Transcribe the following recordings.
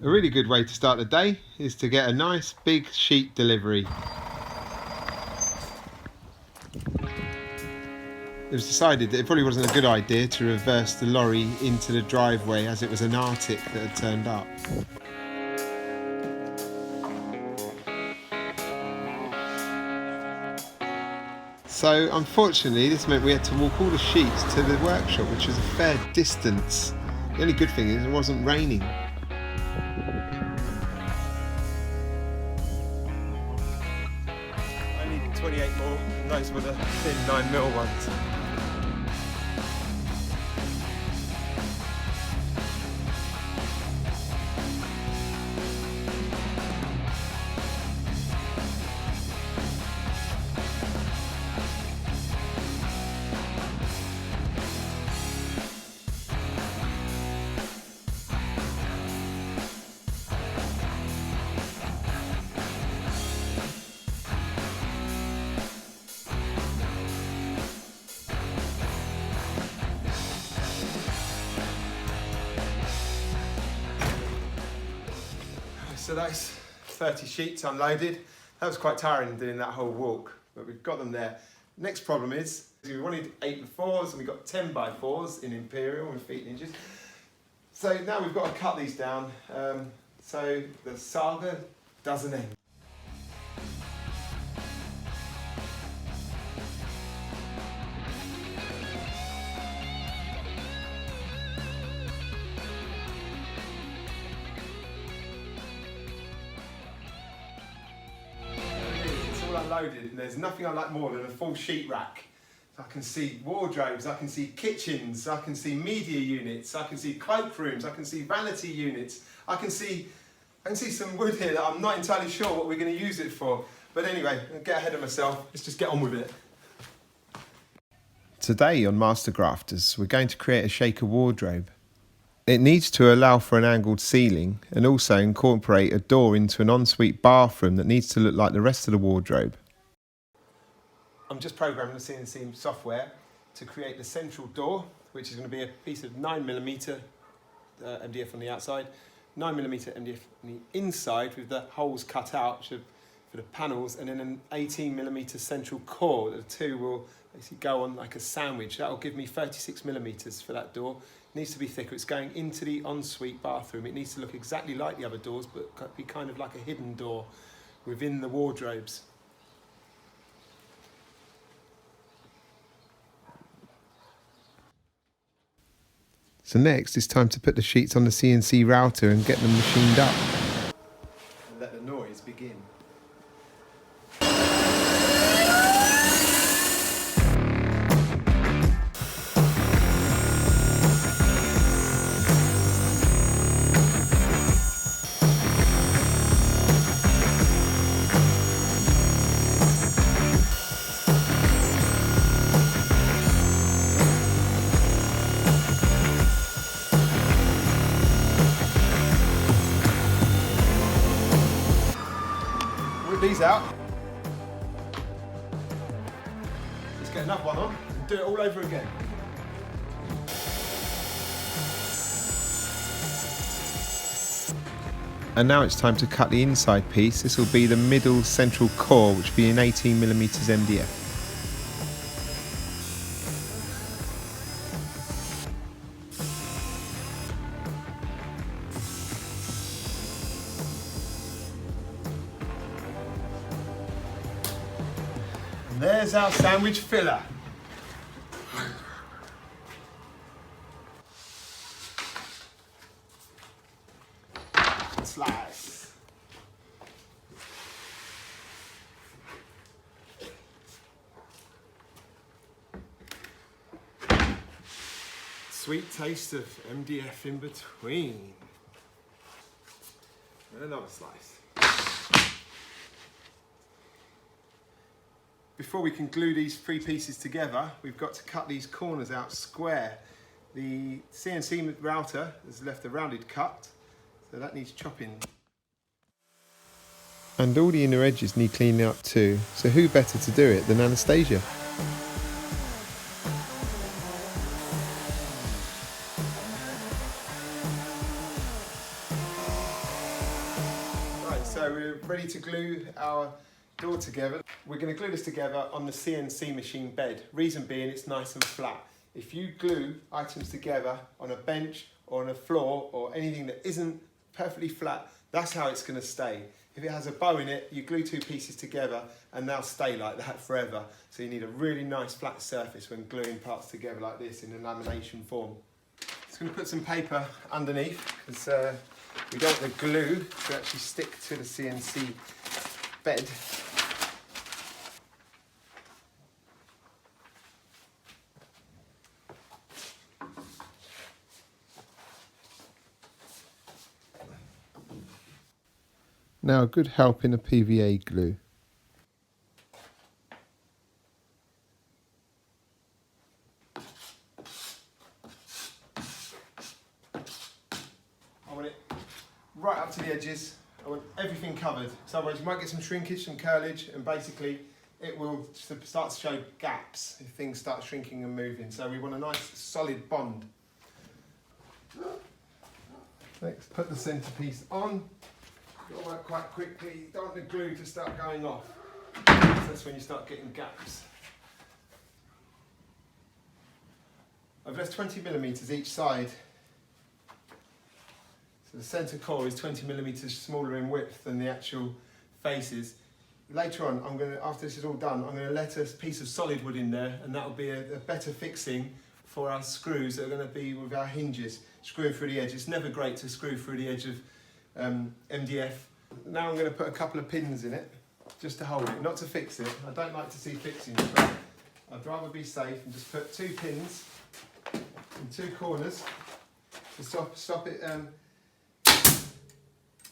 A really good way to start the day is to get a nice big sheet delivery. It was decided that it probably wasn't a good idea to reverse the lorry into the driveway, as it was an Arctic that had turned up. So unfortunately this meant we had to walk all the sheets to the workshop, which was a fair distance. The only good thing is it wasn't raining. I needed 28 more, and those were the thin 9mm ones. So that's 30 sheets unloaded. That was quite tiring doing that whole walk, but we've got them there. Next problem is, we wanted 8x4s and we got 10x4s in Imperial and feet hinges. So now we've got to cut these down, so the saga doesn't end. Unloaded, and there's nothing I like more than a full sheet rack. So I can see wardrobes, I can see kitchens, I can see media units, I can see cloakrooms, I can see vanity units, I can see some wood here that I'm not entirely sure what we're going to use it for. But anyway, I'll get ahead of myself, let's just get on with it. Today on Master Grafters, we're going to create a shaker wardrobe. It needs to allow for an angled ceiling and also incorporate a door into an ensuite bathroom that needs to look like the rest of the wardrobe. I'm just programming the CNC software to create the central door, which is going to be a piece of 9mm MDF on the outside, 9mm MDF on the inside with the holes cut out for the panels, and then an 18mm central core. The two will basically go on like a sandwich. That will give me 36mm for that door. It needs to be thicker. It's going into the ensuite bathroom. It needs to look exactly like the other doors, but be kind of like a hidden door within the wardrobes. So next it's time to put the sheets on the CNC router and get them machined up. And let the noise begin. These out. Let's get another one on and do it all over again. And now it's time to cut the inside piece. This will be the middle central core, which will be an 18mm MDF. There's our sandwich filler. Slice. Sweet taste of MDF in between. And another slice. Before we can glue these three pieces together, we've got to cut these corners out square. The CNC router has left a rounded cut, so that needs chopping. And all the inner edges need cleaning up too, so who better to do it than Anastasia? So we're ready to glue our door together. We're going to glue this together on the CNC machine bed. Reason being, it's nice and flat. If you glue items together on a bench or on a floor or anything that isn't perfectly flat, that's how it's going to stay. If it has a bow in it, you glue two pieces together and they'll stay like that forever. So you need a really nice flat surface when gluing parts together like this in a lamination form. Just going to put some paper underneath because we don't want the glue to actually stick to the CNC bed. Now a good helping of PVA glue. I want it right up to the edges. I want everything covered. So otherwise you might get some shrinkage, some curlage, and basically it will start to show gaps if things start shrinking and moving. So we want a nice solid bond. Let's put the centerpiece on. Got to work quite quickly. You don't want the glue to start going off. So that's when you start getting gaps. I've left 20mm each side. So the centre core is 20mm smaller in width than the actual faces. Later on, after this is all done, I'm going to let a piece of solid wood in there, and that will be a better fixing for our screws that are going to be with our hinges, screwing through the edge. It's never great to screw through the edge of MDF. Now I'm going to put a couple of pins in it, just to hold it, not to fix it. I don't like to see fixings, but I'd rather be safe and just put 2 pins in 2 corners to stop it.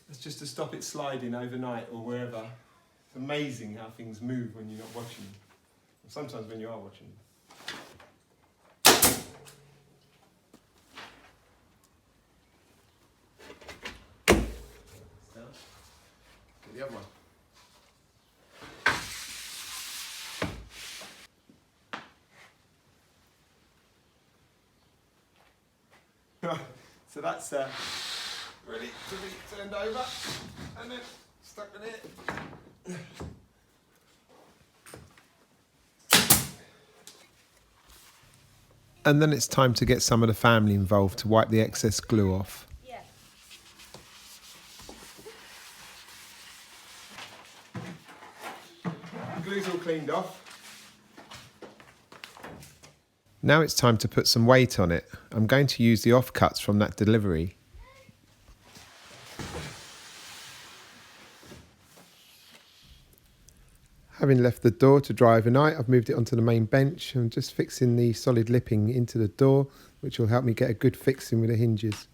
It's just to stop it sliding overnight or wherever. It's amazing how things move when you're not watching them. And sometimes when you are watching them. The other one. So that's ready to be turned over and then stuck in it. And then it's time to get some of the family involved to wipe the excess glue off. Glue's all cleaned off. Now it's time to put some weight on it. I'm going to use the offcuts from that delivery. Having left the door to dry overnight, I've moved it onto the main bench and just fixing the solid lipping into the door, which will help me get a good fixing with the hinges.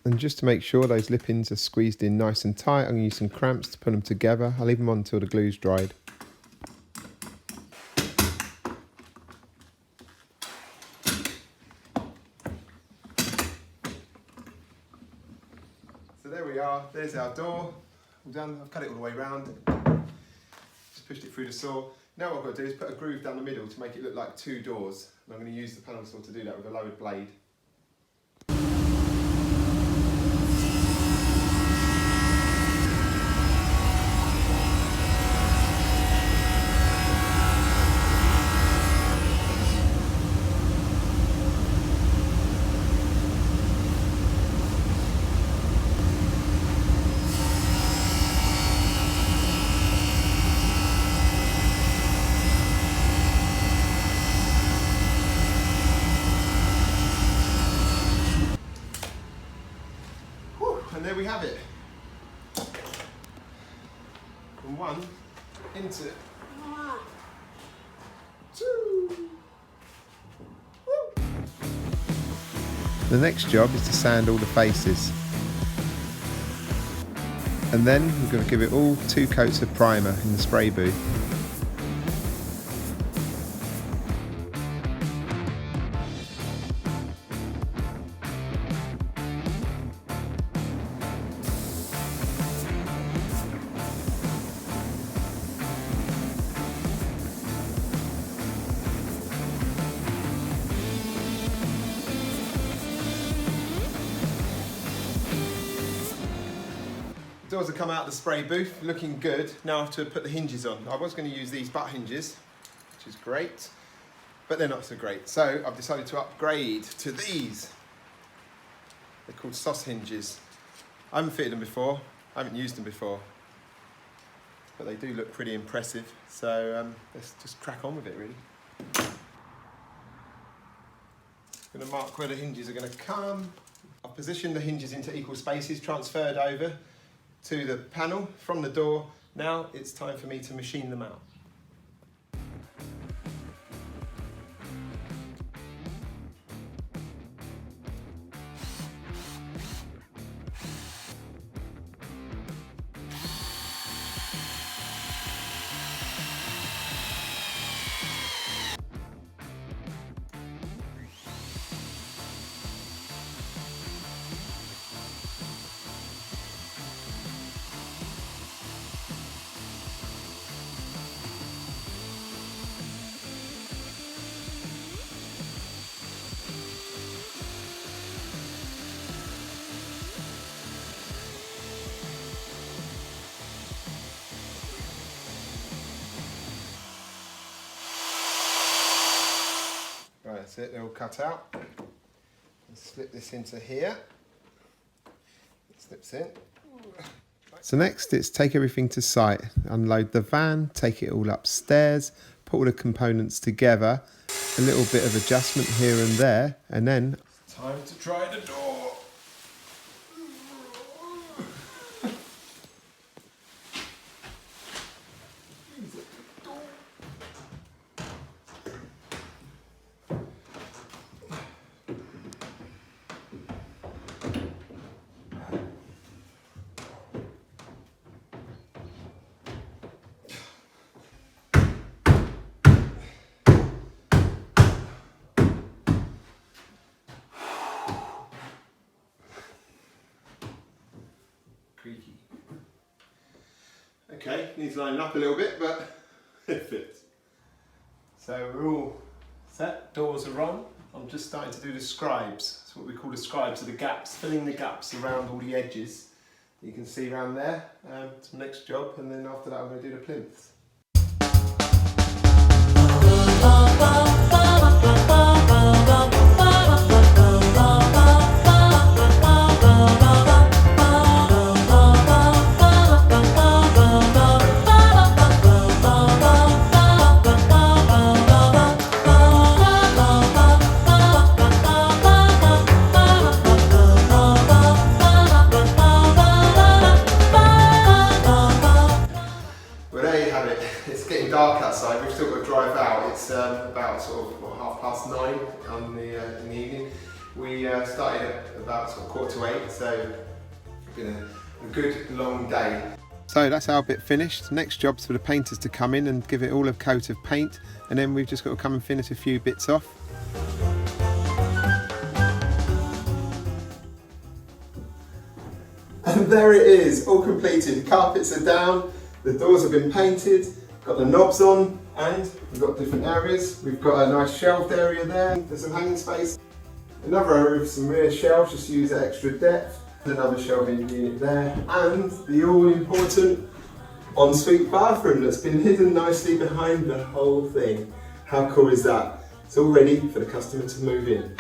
And just to make sure those lippings are squeezed in nice and tight, I'm going to use some cramps to put them together. I'll leave them on until the glue's dried. So there we are, there's our door. All done, I've cut it all the way around. Just pushed it through the saw. Now what I've got to do is put a groove down the middle to make it look like 2 doors. And I'm going to use the panel saw to do that with a lowered blade. And there we have it. From 1 into 2. Woo. The next job is to sand all the faces. And then we're going to give it all 2 coats of primer in the spray booth. Doors have come out of the spray booth, looking good. Now I have to put the hinges on. I was going to use these butt hinges, which is great, but they're not so great. So I've decided to upgrade to these. They're called Soss hinges. I haven't fitted them before, I haven't used them before, but they do look pretty impressive. So let's just crack on with it, really. I'm going to mark where the hinges are going to come. I've positioned the hinges into equal spaces, transferred over to the panel from the door. Now it's time for me to machine them out. Right, that's it, they're all cut out. Let's slip this into here. It slips in. So next it's take everything to site, unload the van, take it all upstairs, put all the components together, a little bit of adjustment here and there, and then time to try the door. Creaky. Okay, needs lining up a little bit, but it fits. So we're all set, doors are on. I'm just starting to do the scribes. That's what we call the scribes, so the gaps, filling the gaps around all the edges that you can see around there. It's my next job, and then after that I'm going to do the plinths. It's getting dark outside, we've still got to drive out. It's about sort of 9:30 in the evening. We started at about sort of 7:45, so it's been a good long day. So that's our bit finished. Next job's for the painters to come in and give it all a coat of paint, and then we've just got to come and finish a few bits off. And there it is, all completed. The carpets are down, the doors have been painted, got the knobs on, and we've got different areas. We've got a nice shelved area there, there's some hanging space. Another area with some rear shelves, just to use that extra depth. Another shelving unit there, and the all-important ensuite bathroom that's been hidden nicely behind the whole thing. How cool is that? It's all ready for the customer to move in.